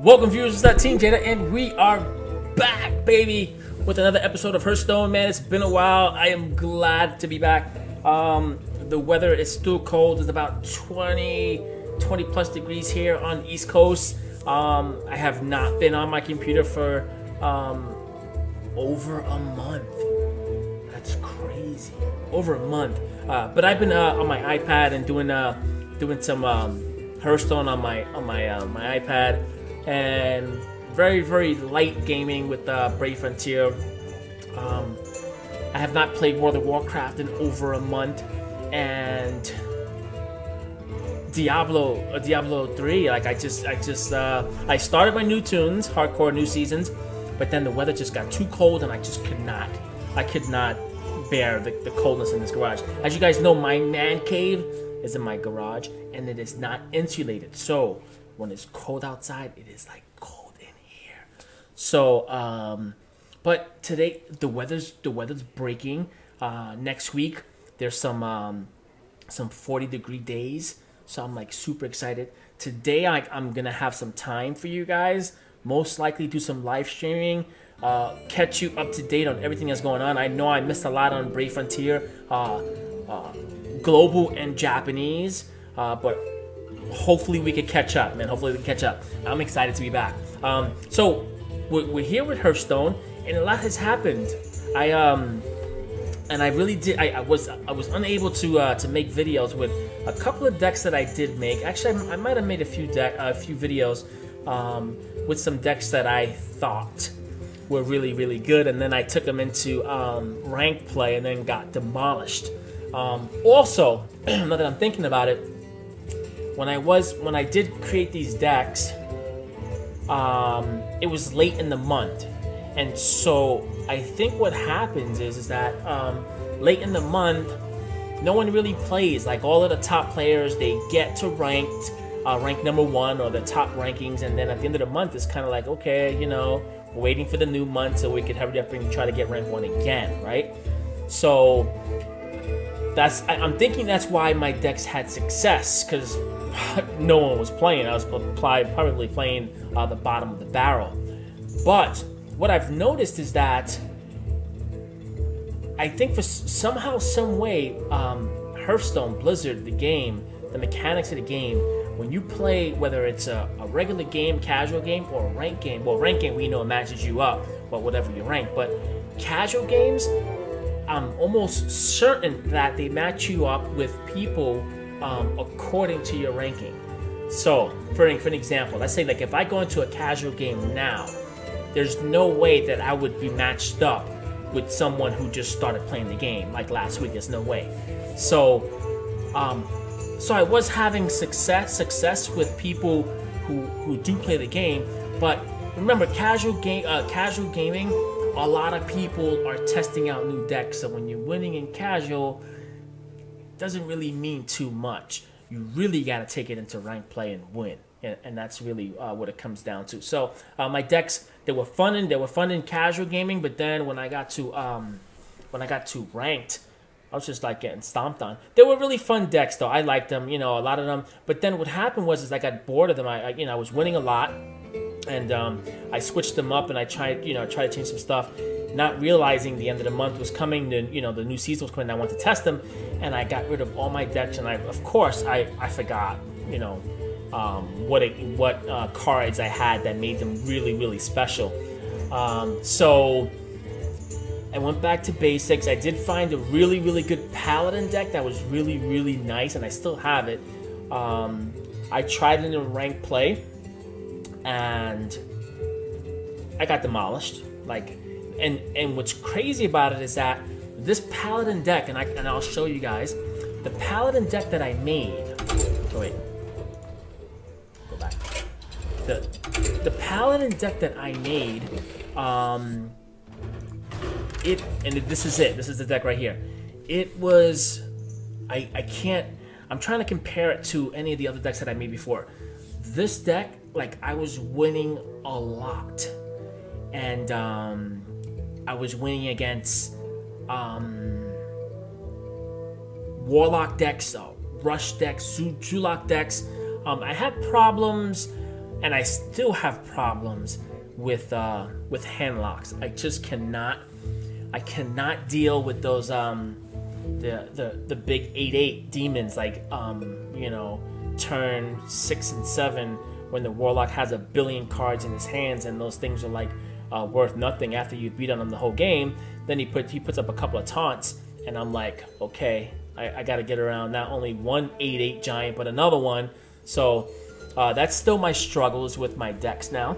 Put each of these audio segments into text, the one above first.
Welcome, viewers. It's that Team Jada, and we are back, baby, with another episode of Hearthstone. Man, it's been a while. I am glad to be back. The weather is still cold. It's about 20 plus degrees here on the East Coast. I have not been on my computer for over a month. That's crazy. Over a month. But I've been on my iPad and doing some Hearthstone on my iPad, and very light gaming with Brave Frontier. I have not played World of Warcraft in over a month, and Diablo 3. Like I started my new tunes, hardcore new seasons, but then the weather just got too cold, and I could not bear the coldness in this garage. As you guys know, my man cave is in my garage, and it is not insulated. So when it's cold outside, it is like cold in here. So, but today the weather's breaking. Next week there's some 40-degree days, so I'm like super excited. Today I'm gonna have some time for you guys. Most likely do some live streaming. Catch you up to date on everything that's going on. I know I missed a lot on Brave Frontier, global and Japanese, but hopefully we could catch up, man. Hopefully we can catch up. I'm excited to be back. So we're here with Hearthstone, and a lot has happened. I was unable to make videos with a couple of decks that I did make. Actually, I might have made a few videos with some decks that I thought were really good, and then I took them into rank play and then got demolished. Also, now that I'm thinking about it, when I did create these decks, it was late in the month, and so I think what happens is that late in the month, no one really plays. Like all of the top players, they get to rank number 1 or the top rankings, and then at the end of the month, it's kind of like, okay, you know, we're waiting for the new month so we can hurry up and try to get rank 1 again, right? So I'm thinking that's why my decks had success, because no one was playing. I was probably playing the bottom of the barrel. But what I've noticed is that I think for somehow, some way, Hearthstone, Blizzard, the game, the mechanics of the game, when you play, whether it's a regular game, casual game, or a ranked game, well, ranked game we know it matches you up, well, whatever you rank, but casual games, I'm almost certain that they match you up with people according to your ranking. So, for an example, let's say like if I go into a casual game now, there's no way that I would be matched up with someone who just started playing the game like last week. There's no way. So I was having success with people who do play the game, but remember, casual gaming, a lot of people are testing out new decks. So when you're winning in casual, it doesn't really mean too much. You really got to take it into ranked play and win, and that's really what it comes down to. So my decks, they were fun in casual gaming, but then when I got to ranked, I was just like getting stomped on. They were really fun decks though. I liked them, you know, a lot of them. But then what happened was I got bored of them. I was winning a lot, and I switched them up, and I tried to change some stuff, not realizing the end of the month was coming. The new season was coming. And I wanted to test them, and I got rid of all my decks. And of course I forgot, what cards I had that made them really special. So I went back to basics. I did find a really good Paladin deck that was really nice, and I still have it. I tried it in ranked play, and I got demolished. And what's crazy about it is that this Paladin deck, and I'll show you guys the Paladin deck that I made. Oh wait, go back. The Paladin deck that I made. This is it. This is the deck right here. It was, I'm trying to compare it to any of the other decks that I made before. This deck, like, I was winning a lot, and I was winning against Warlock decks, Rush decks, Zulak decks. I had problems and I still have problems with hand locks. I just cannot. I cannot deal with those the big 8/8 demons, like you know, turn 6 and 7 when the warlock has a billion cards in his hands, and those things are like worth nothing after you beat on him the whole game. Then he puts up a couple of taunts, and I'm like, okay, I got to get around not only one 8/8 giant but another one. So that's still my struggles with my decks now.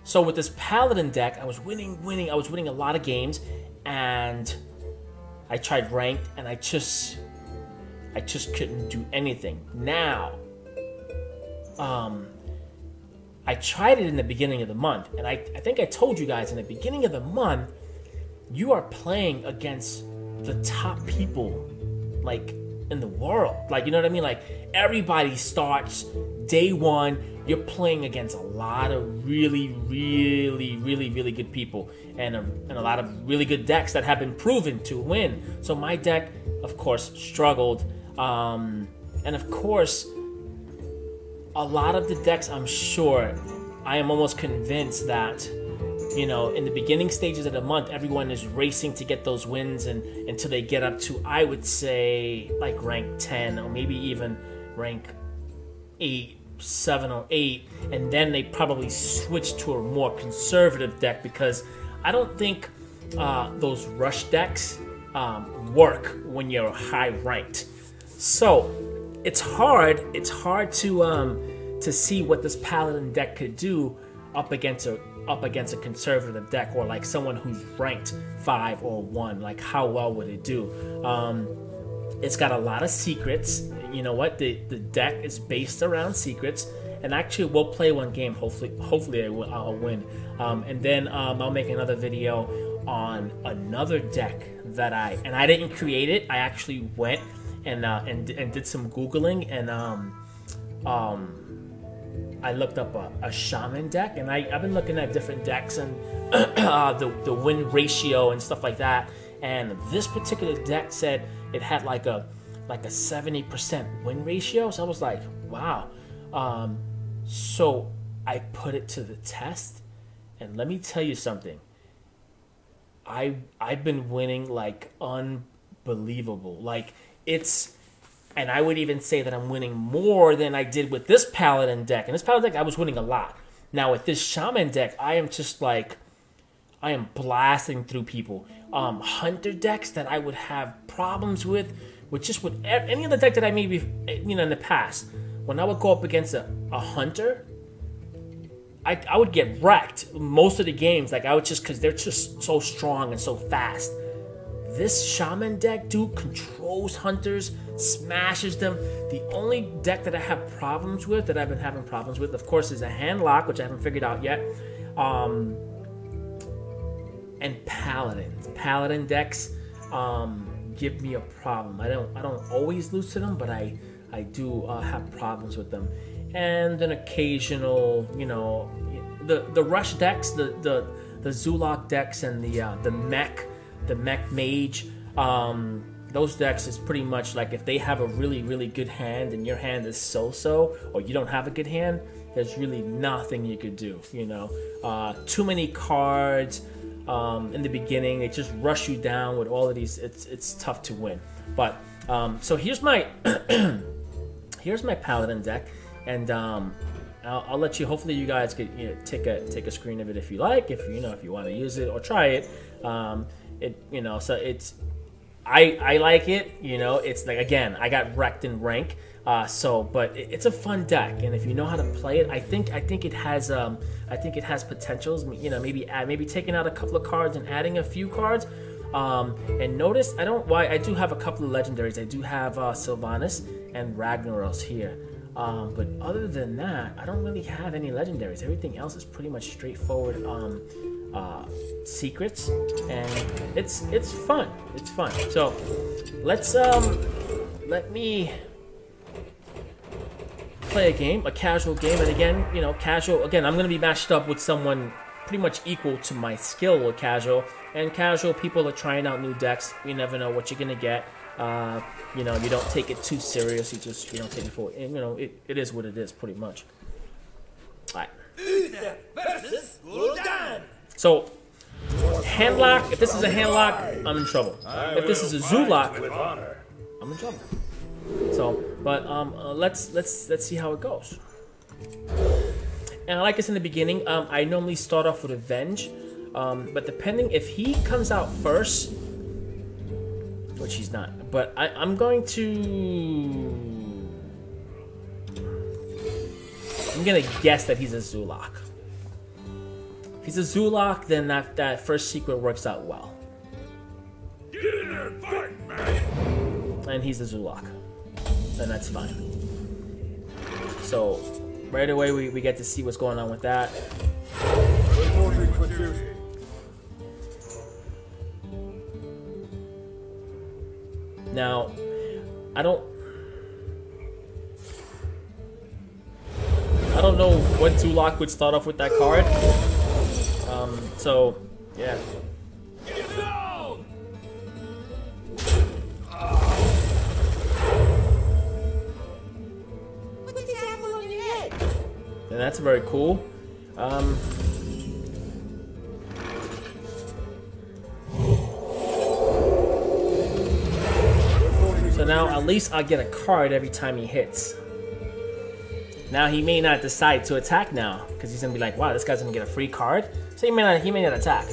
So with this Paladin deck, I was winning. I was winning a lot of games, and I tried ranked, and I just couldn't do anything. Now, I tried it in the beginning of the month, and I think I told you guys in the beginning of the month, you are playing against the top people, like, in the world. Like, you know what I mean? Like, everybody starts day one. You're playing against a lot of really good people, and a lot of really good decks that have been proven to win. So my deck, of course, struggled, and of course, a lot of the decks, I'm sure, I am almost convinced that, you know, in the beginning stages of the month, everyone is racing to get those wins, and until they get up to, I would say, like rank 10 or maybe even rank 8, 7 or 8, and then they probably switch to a more conservative deck, because I don't think those rush decks work when you're high ranked. So it's hard to see what this Paladin deck could do up against a conservative deck, or like someone who's ranked 5 or 1. Like, how well would it do? It's got a lot of secrets. You know what? The deck is based around secrets, and actually we'll play one game. Hopefully I'll win, and then I'll make another video on another deck that I didn't create it. I actually went and did some Googling, and I looked up a shaman deck, and I've been looking at different decks and the win ratio and stuff like that. And this particular deck said it had like a 70% win ratio. So I was like, wow. So I put it to the test, and let me tell you something. I've been winning like unbelievable. Like, it's, and I would even say that I'm winning more than I did with this Paladin deck. And this Paladin deck, I was winning a lot. Now with this Shaman deck, I am just like, I am blasting through people. Hunter decks that I would have problems with just with any other deck that I maybe, you know, in the past. When I would go up against a hunter, I would get wrecked most of the games. Like, I would just, because they're just so strong and so fast. This Shaman deck, dude, controls hunters, smashes them. The only deck that I have problems with, that I've been having problems with, of course, is a hand lock, which I haven't figured out yet. And paladins. Paladin decks give me a problem. I don't always lose to them, but I do have problems with them. And an occasional, you know, the rush decks, the Zulok decks, and the mech mage. Those decks is pretty much like, if they have a really good hand and your hand is so-so, or you don't have a good hand, there's really nothing you could do. You know, too many cards. In the beginning, they just rush you down with all of these. It's tough to win. But so here's my here's my Paladin deck, and I'll let you. Hopefully, you guys could, you know, take a screen of it if you like, if you want to use it or try it. So it's, I like it. You know, it's like, again, I got wrecked in rank. But it's a fun deck, and if you know how to play it, I think it has potentials. You know, maybe taking out a couple of cards and adding a few cards. And notice I do have a couple of legendaries. I do have Sylvanas and Ragnaros here. But other than that, I don't really have any legendaries. Everything else is pretty much straightforward secrets, and it's fun. It's fun. So let's let me play a game, a casual game. And again, you know, casual. Again, I'm going to be matched up with someone pretty much equal to my skill with casual. And casual people are trying out new decks. You never know what you're going to get. You know, you don't take it too serious. You just, you know, take it forward. And, you know, it is what it is, pretty much. All right. So, hand lock. If this is a hand lock, I'm in trouble. If this is a zoo lock, I'm in trouble. So, but let's see how it goes. And I like this in the beginning. I normally start off with Avenge, but depending if he comes out first, which he's not, but I'm gonna guess that he's a Zulak. If he's a Zulak, then that first secret works out well. Get in there and fight, man. And he's a Zulak, then that's fine. So right away we get to see what's going on with that. Now, I don't know what Zulak would start off with that card. So yeah. And that's very cool. So now at least I get a card every time he hits. Now he may not decide to attack now because he's gonna be like, "Wow, this guy's gonna get a free card." So he may not attack.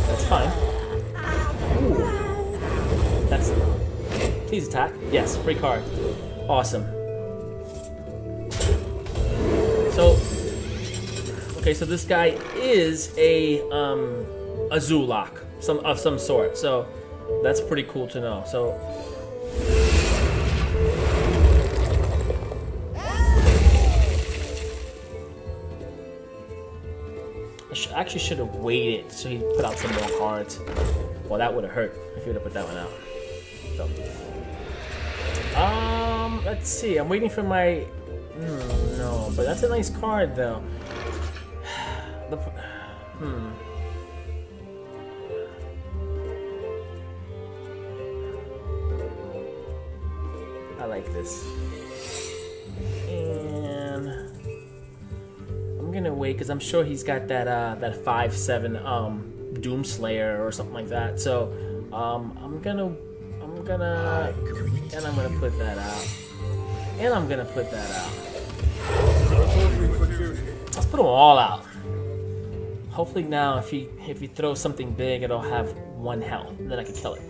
That's fine. Ooh. That's. Please attack. Yes, free card. Awesome. So, okay, so this guy is a Zulak, of some sort. So that's pretty cool to know. So. I actually should have waited so he put out some more cards. Well, that would have hurt if he would have put that one out. So. Let's see. I'm waiting for my. No, but that's a nice card though. I like this. And I'm gonna wait because I'm sure he's got that that 5/7 Doomslayer or something like that. So I'm gonna put that out. And I'm gonna put that out. Let's put them all out. Hopefully now if he throws something big, it'll have 1 health, and then I can kill it.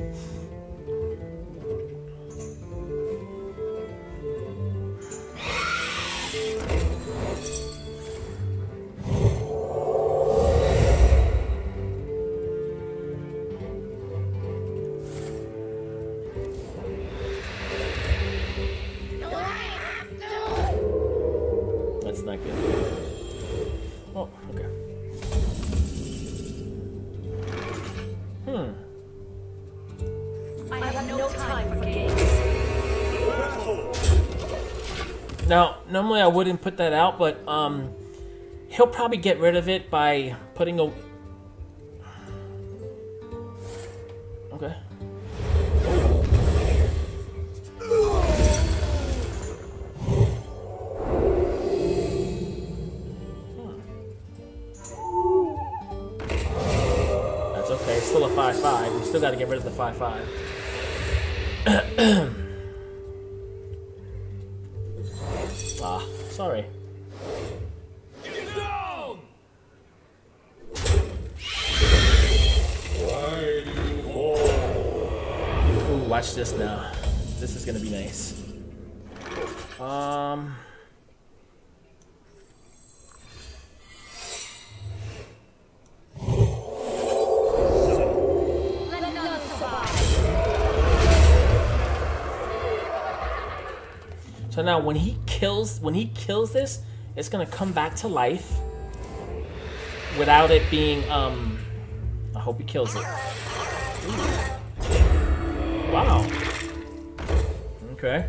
That's not good. Oh, okay. I have no time for games. Now, normally I wouldn't put that out, but he'll probably get rid of it by putting a. Okay. That's okay. It's still a 5/5. We still got to get rid of the 5/5. Ah, sorry. Ooh, watch this now. This is gonna be nice. So now when he kills this, it's gonna come back to life without it being I hope he kills it. Ooh. Wow. Okay.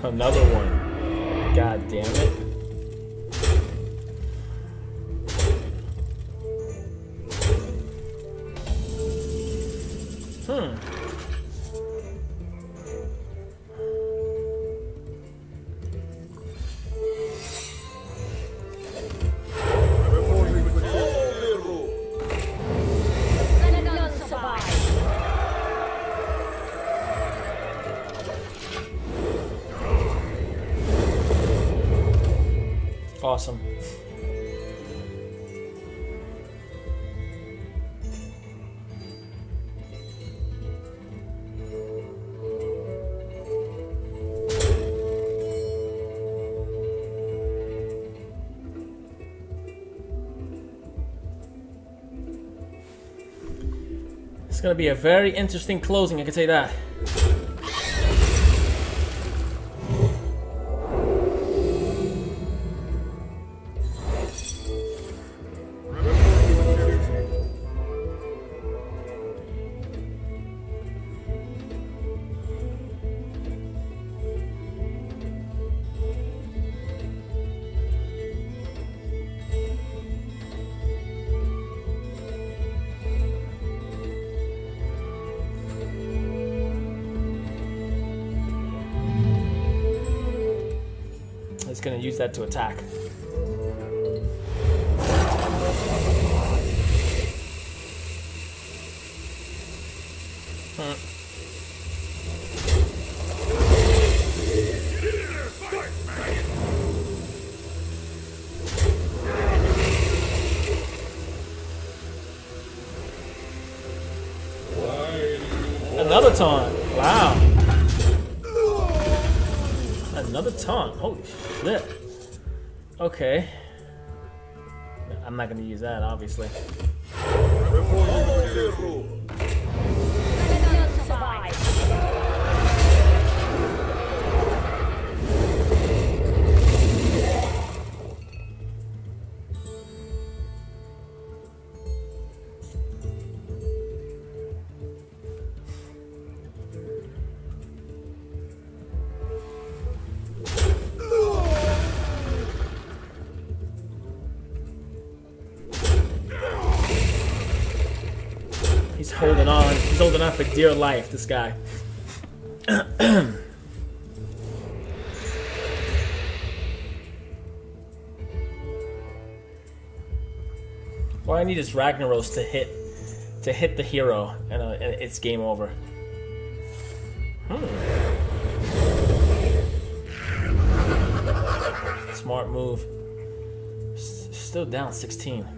Another one. God damn it. Awesome. It's gonna be a very interesting closing, I can say that. It's gonna use that to attack. Another taunt. Wow. Another taunt. Holy shit. Okay. I'm not gonna use that, obviously. He's holding on. He's holding on for dear life, this guy. All I need is Ragnaros to hit the hero, and it's game over. Smart move. Still down 16.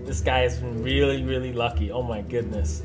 This guy has been really lucky. Oh my goodness.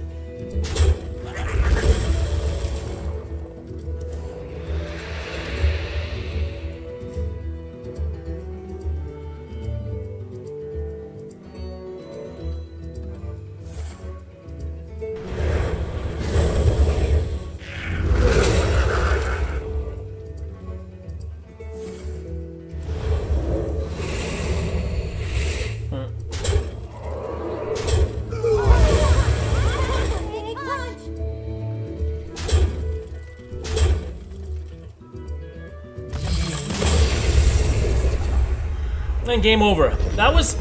And game over. That was a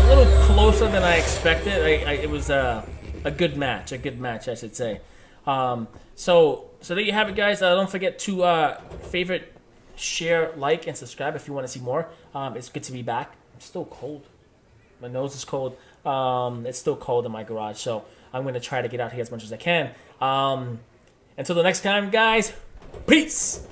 little closer than I expected. It was a good match. I should say. So there you have it, guys. Don't forget to favorite, share, like, and subscribe if you want to see more. It's good to be back. I'm still cold. My nose is cold. It's still cold in my garage, so I'm going to try to get out here as much as I can. Until the next time, guys, peace!